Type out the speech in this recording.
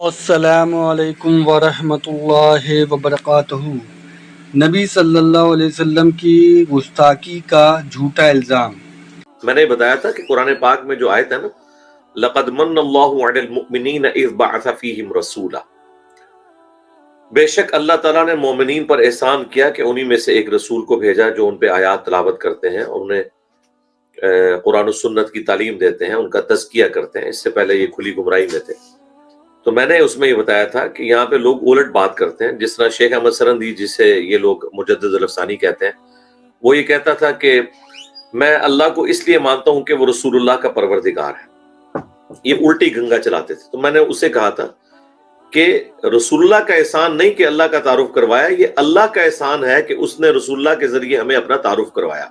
अस्सलामु अलैकुम वरहमतुल्लाहि वबरकातुहू। नबी सल्लल्लाहु अलैहि वसल्लम की गुस्ताखी का झूठा इल्ज़ाम। मैंने बताया था कि कुरान पाक में जो आयत है ना, लक़द मन्नल्लाहु अलल मुमिनीन इज़ बअसा फ़ीहिम रसूला, बेशक अल्लाह ताला ने मोमिनीन पर एहसान किया कि उन्हीं में से एक रसूल को भेजा जो उन पे आयात तिलावत करते हैं, उन्हें कुरान और सुन्नत की तालीम देते हैं, उनका तज़किया करते हैं। इससे पहले ये खुली गुमराही में थे। तो मैंने उसमें ये बताया था कि यहाँ पे लोग उलट बात करते हैं। जिस तरह शेख अहमद सरंदी, जिसे ये लोग मुजद्दिद अल-अफ़सानी कहते हैं, वो ये कहता था कि मैं अल्लाह को इसलिए मानता हूं कि वो रसूलुल्लाह का परवरदिगार है। ये उल्टी गंगा चलाते थे। तो मैंने उसे कहा था कि रसूलुल्लाह का एहसान नहीं कि अल्लाह का तारुफ करवाया, ये अल्लाह का एहसान है कि उसने रसूलुल्लाह के जरिए हमें अपना तारुफ करवाया।